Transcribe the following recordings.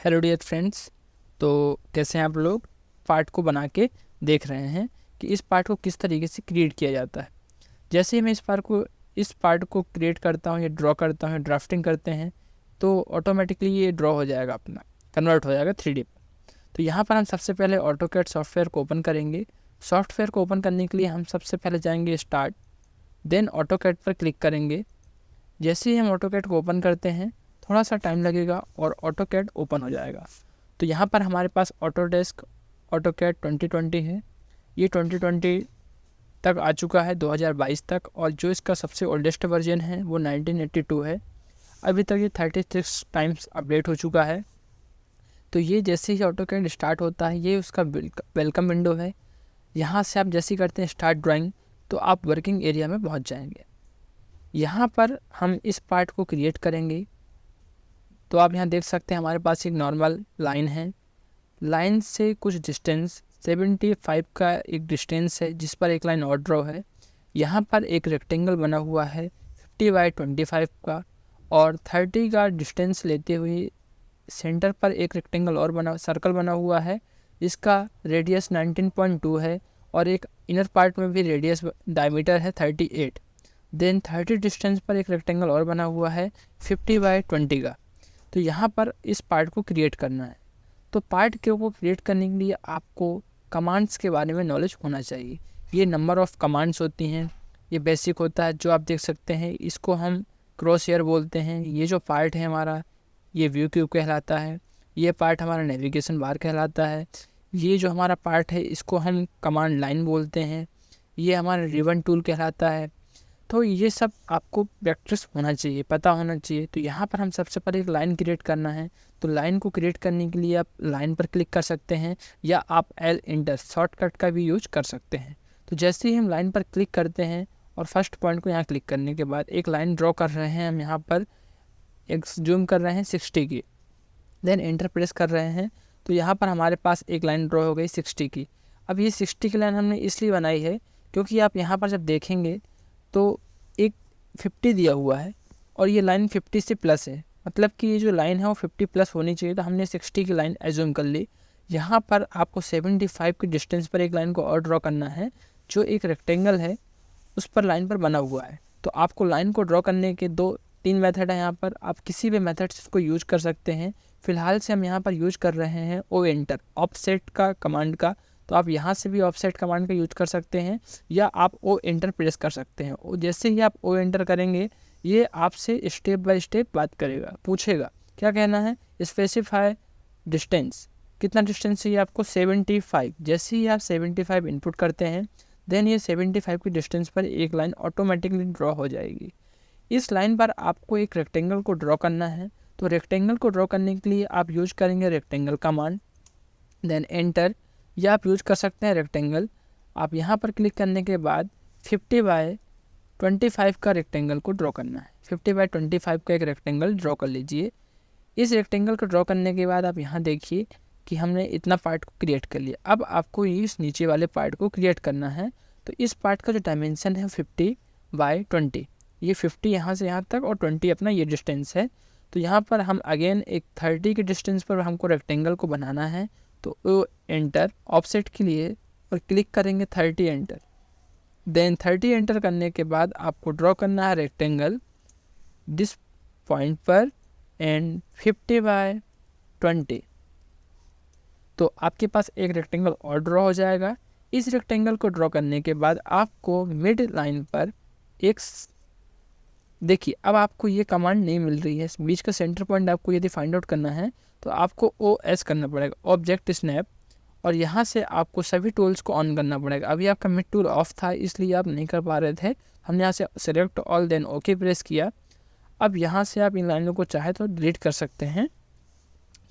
Hello dear friends. तो कैसे हैं आप लोग? पार्ट को बना के देख रहे हैं कि इस पार्ट को किस तरीके से क्रिएट किया जाता है। जैसे ही मैं इस पार्ट को क्रिएट करता हूँ या ड्रॉ करता हूँ, ड्राफ्टिंग करते हैं, तो ऑटोमेटिकली ये ड्रॉ हो जाएगा, अपना कन्वर्ट हो जाएगा 3D पर। तो यहाँ पर हम सबसे पहले ऑटोकैड सॉफ्टवेयर को ओपन करेंगे। सॉफ्टवेयर को ओपन करने के लिए हम सबसे पहले जाएंगे स्टार्ट, देन ऑटोकैड पर क्लिक करेंगे। जैसे ही हम ऑटोकैड को ओपन करते हैं, थोड़ा सा टाइम लगेगा और ऑटोकैड ओपन हो जाएगा। तो यहाँ पर हमारे पास ऑटोडेस्क ऑटोकैड 2020 है। ये 2020 तक आ चुका है, 2022 तक, और जो इसका सबसे ओल्डेस्ट वर्जन है वो 1982 है। अभी तक ये 36 टाइम्स अपडेट हो चुका है। तो ये जैसे ही ऑटोकैड स्टार्ट होता है, ये उसका वेलकम विंडो है। यहाँ से आप जैसे ही करते हैं स्टार्ट ड्राइंग, तो आप वर्किंग एरिया में पहुँच जाएंगे। यहाँ पर हम इस पार्ट को क्रिएट करेंगे। तो आप यहाँ देख सकते हैं हमारे पास एक नॉर्मल लाइन है। लाइन से कुछ डिस्टेंस 75 का एक डिस्टेंस है, जिस पर एक लाइन और ड्रॉ है। यहाँ पर एक रेक्टेंगल बना हुआ है 50/25 का, और 30 का डिस्टेंस लेते हुए सेंटर पर एक रेक्टेंगल और सर्कल बना हुआ है, जिसका रेडियस 19.2 है, और एक इनर पार्ट में भी रेडियस डायमीटर है 38। देन 30 डिस्टेंस पर एक रेक्टेंगल और बना हुआ है 50/20 का। तो यहाँ पर इस पार्ट को क्रिएट करना है। तो पार्ट को क्रिएट करने के लिए आपको कमांड्स के बारे में नॉलेज होना चाहिए। ये नंबर ऑफ़ कमांड्स होती हैं। ये बेसिक होता है जो आप देख सकते हैं, इसको हम क्रॉस हेयर बोलते हैं। ये जो पार्ट है हमारा, ये व्यू क्यूब कहलाता है। ये पार्ट हमारा नेविगेशन बार कहलाता है। ये जो हमारा पार्ट है, इसको हम कमांड लाइन बोलते हैं। ये हमारा रिबन टूल कहलाता है। तो ये सब आपको प्रैक्टिस होना चाहिए, पता होना चाहिए। तो यहाँ पर हम सबसे पहले एक लाइन क्रिएट करना है। तो लाइन को क्रिएट करने के लिए आप लाइन पर क्लिक कर सकते हैं, या आप L इंटर शॉर्टकट का भी यूज कर सकते हैं। तो जैसे ही हम लाइन पर क्लिक करते हैं और फर्स्ट पॉइंट को यहाँ क्लिक करने के बाद एक लाइन ड्रॉ कर रहे हैं, हम यहाँ पर एक जूम कर रहे हैं 60 की, देन एंटर प्रेस कर रहे हैं। तो यहाँ पर हमारे पास एक लाइन ड्रॉ हो गई 60 की। अब ये 60 की लाइन हमने इसलिए बनाई है क्योंकि आप यहाँ पर जब देखेंगे तो एक 50 दिया हुआ है, और ये लाइन 50 से प्लस है, मतलब कि ये जो लाइन है वो 50 प्लस होनी चाहिए। तो हमने 60 की लाइन एज्यूम कर ली। यहाँ पर आपको 75 की डिस्टेंस पर एक लाइन को और ड्रॉ करना है, जो एक रेक्टेंगल है उस पर लाइन पर बना हुआ है। तो आपको लाइन को ड्रॉ करने के 2-3 मेथड है। यहाँ पर आप किसी भी मेथड से इसको यूज कर सकते हैं। फिलहाल से हम यहाँ पर यूज कर रहे हैं ओ एंटर ऑफसेट का कमांड का। तो आप यहाँ से भी ऑफसेट कमांड का यूज कर सकते हैं, या आप ओ एंटर प्रेस कर सकते हैं। जैसे ही आप ओ एंटर करेंगे, ये आपसे स्टेप बाय स्टेप बात करेगा, पूछेगा क्या कहना है, स्पेसिफाई डिस्टेंस, कितना डिस्टेंस चाहिए आपको, 75। जैसे ही आप 75 इनपुट करते हैं, देन ये 75 की डिस्टेंस पर एक लाइन ऑटोमेटिकली ड्रॉ हो जाएगी। इस लाइन पर आपको एक रेक्टेंगल को ड्रॉ करना है। तो रेक्टेंगल को ड्रॉ करने के लिए आप यूज करेंगे रेक्टेंगल कमांड, देन एंटर, या आप यूज कर सकते हैं रेक्टेंगल। आप यहाँ पर क्लिक करने के बाद 50/25 का रेक्टेंगल को ड्रॉ करना है। 50/25 का एक रेक्टेंगल ड्रॉ कर लीजिए। इस रेक्टेंगल को ड्रॉ करने के बाद आप यहाँ देखिए कि हमने इतना पार्ट को क्रिएट कर लिया। अब आपको इस नीचे वाले पार्ट को क्रिएट करना है। तो इस पार्ट का जो डायमेंशन है 50/20, ये 50 यहाँ से यहाँ तक और 20 अपना ये डिस्टेंस है। तो यहाँ पर हम अगेन एक 30 के डिस्टेंस पर हमको रेक्टेंगल को बनाना है। तो ओ एंटर ऑफसेट के लिए और क्लिक करेंगे 30 एंटर, देन 30 एंटर करने के बाद आपको ड्रॉ करना है रेक्टेंगल दिस पॉइंट पर एंड 50/20। तो आपके पास एक रेक्टेंगल और ड्रॉ हो जाएगा। इस रेक्टेंगल को ड्रॉ करने के बाद आपको मिड लाइन पर एक देखिए, अब आपको ये कमांड नहीं मिल रही है, बीच का सेंटर पॉइंट आपको यदि फाइंड आउट करना है तो आपको OS करना पड़ेगा, ऑब्जेक्ट स्नैप, और यहाँ से आपको सभी टूल्स को ऑन करना पड़ेगा। अभी आपका मिड टूल ऑफ था, इसलिए आप नहीं कर पा रहे थे। हमने यहाँ से select all then okay press किया। अब यहाँ से आप इन लाइनों को चाहे तो डिलीट कर सकते हैं।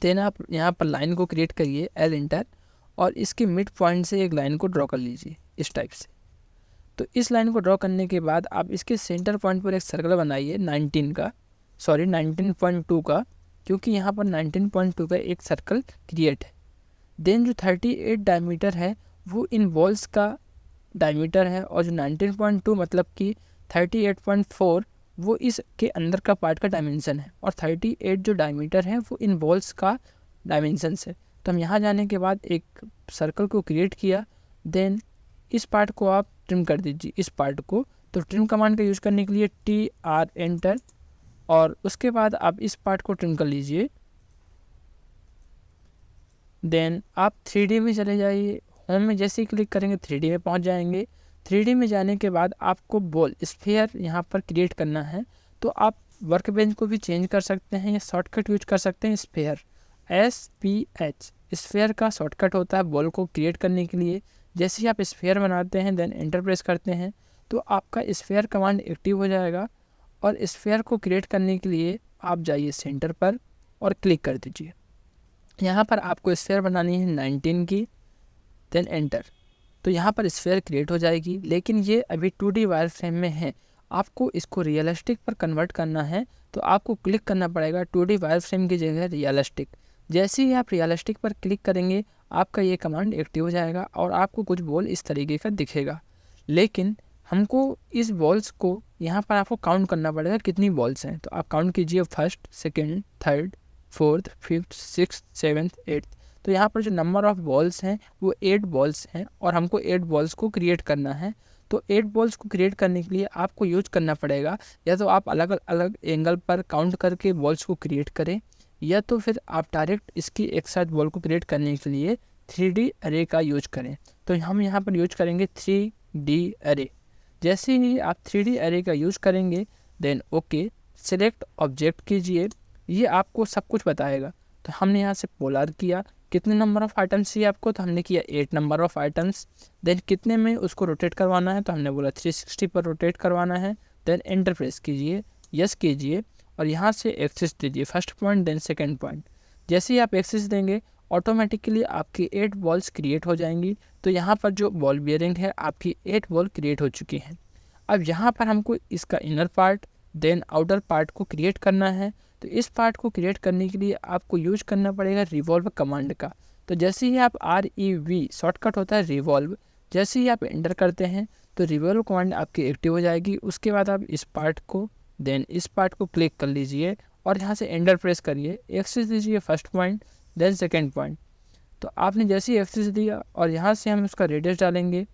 देन आप यहाँ पर लाइन को क्रिएट करिए L इंटर, और इसके मिड पॉइंट से एक लाइन को ड्रॉ कर लीजिए इस टाइप से। तो इस लाइन को ड्रॉ करने के बाद आप इसके सेंटर पॉइंट पर एक सर्कल बनाइए 19.2 का, क्योंकि यहाँ पर 19.2 का एक सर्कल क्रिएट है। देन जो 38 डायमीटर है वो इन वॉल्स का डायमीटर है, और जो 19.2 मतलब कि 38.4 वो इसके अंदर का पार्ट का डायमेंशन है, और 38 जो डायमीटर है वो इन वॉल्स का डायमेंशन से। तो हम यहाँ जाने के बाद एक सर्कल को क्रिएट किया, देन इस पार्ट को आप ट्रिम कर दीजिए, इस पार्ट को। तो ट्रिम कमांड का यूज़ करने के लिए TR एंटर, और उसके बाद आप इस पार्ट को ट्रिम कर लीजिए। देन आप 3D में चले जाइए, होम में जैसे ही क्लिक करेंगे 3D में पहुंच जाएंगे। 3D में जाने के बाद आपको बॉल स्फीयर यहाँ पर क्रिएट करना है। तो आप वर्क बेंच को भी चेंज कर सकते हैं या शॉर्टकट यूज कर सकते हैं स्फीयर, SPH स्फीयर का शॉर्टकट होता है बॉल को क्रिएट करने के लिए। जैसे ही आप स्फीयर बनाते हैं देन एंटर प्रेस करते हैं तो आपका स्फीयर कमांड एक्टिव हो जाएगा। और स्फीयर को क्रिएट करने के लिए आप जाइए सेंटर पर और क्लिक कर दीजिए। यहाँ पर आपको स्फीयर बनानी है 19 की, देन एंटर। तो यहाँ पर स्फीयर क्रिएट हो जाएगी, लेकिन ये अभी 2D वायर फ्रेम में है। आपको इसको रियलिस्टिक पर कन्वर्ट करना है तो आपको क्लिक करना पड़ेगा 2D वायर फ्रेम की जगह रियलिस्टिक। जैसे ही आप रियलिस्टिक पर क्लिक करेंगे आपका ये कमांड एक्टिव हो जाएगा और आपको कुछ बॉल इस तरीके का दिखेगा। लेकिन हमको इस बॉल्स को यहाँ पर आपको काउंट करना पड़ेगा कितनी बॉल्स हैं। तो आप काउंट कीजिए 1st, 2nd, 3rd, 4th, 5th, 6th, 7th, 8th। तो यहाँ पर जो नंबर ऑफ बॉल्स हैं वो 8 बॉल्स हैं और हमको 8 बॉल्स को क्रिएट करना है। तो 8 बॉल्स को क्रिएट करने के लिए आपको यूज करना पड़ेगा, या तो आप अलग अलग एंगल पर काउंट करके बॉल्स को क्रिएट करें, या तो फिर आप डायरेक्ट इसकी एक साथ बॉल को क्रिएट करने के लिए 3D अरे का यूज करें। तो हम यहाँ पर यूज करेंगे 3D अरे। जैसे ही आप 3D अरे का यूज करेंगे देन ओके सिलेक्ट ऑब्जेक्ट कीजिए, ये आपको सब कुछ बताएगा। तो हमने यहाँ से पोलर किया, कितने नंबर ऑफ आइटम्स चाहिए आपको, तो हमने किया 8 नंबर ऑफ आइटम्स। देन कितने में उसको रोटेट करवाना है, तो हमने बोला 360 पर रोटेट करवाना है। देन एंटर प्रेस कीजिए, यस कीजिए और यहाँ से एक्सिस दीजिए, first point then second point. जैसे ही आप एक्सिस देंगे ऑटोमेटिकली आपकी 8 बॉल्स क्रिएट हो जाएंगी। तो यहाँ पर जो बॉल बियरिंग है आपकी 8 बॉल क्रिएट हो चुकी हैं। अब यहाँ पर हमको इसका inner part then outer part को क्रिएट करना है। तो इस पार्ट को क्रिएट करने के लिए आपको यूज करना पड़ेगा रिवॉल्व कमांड का। तो जैसे ही आप REV शॉर्टकट होता है रिवॉल्व, जैसे ही आप एंटर करते हैं तो रिवॉल्व कमांड आपकी एक्टिव हो जाएगी। उसके बाद आप इस पार्ट को देन इस पार्ट को क्लिक कर लीजिए और यहाँ से एंटर प्रेस करिए, एक्सिस दीजिए first point then second point. तो आपने जैसे ही एक्सिस दिया और यहाँ से हम उसका रेडियस डालेंगे।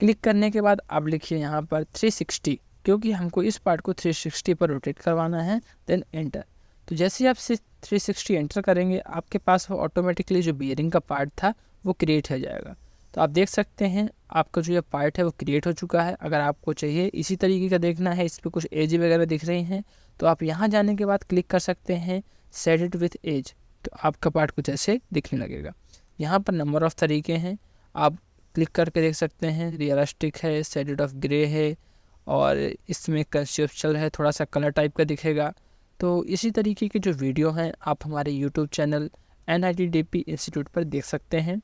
क्लिक करने के बाद आप लिखिए यहाँ पर 360, क्योंकि हमको इस पार्ट को 360 पर रोटेट करवाना है। Then enter. तो जैसे ही आप 360 एंटर करेंगे आपके पास वो ऑटोमेटिकली जो बियरिंग का पार्ट था वो क्रिएट हो जाएगा। तो आप देख सकते हैं आपका जो ये पार्ट है वो क्रिएट हो चुका है। अगर आपको चाहिए इसी तरीके का देखना है, इस पर कुछ एज वगैरह दिख रही हैं, तो आप यहाँ जाने के बाद क्लिक कर सकते हैं सेट इट विथ एज। तो आपका पार्ट कुछ ऐसे दिखने लगेगा। यहाँ पर नंबर ऑफ तरीके हैं, आप क्लिक करके देख सकते हैं। रियलिस्टिक है, शेडेड ऑफ ग्रे है और इसमें कंसेप्चुअल है, थोड़ा सा कलर टाइप का दिखेगा। तो इसी तरीके के जो वीडियो हैं आप हमारे YouTube channel NIT DP institute पर देख सकते हैं।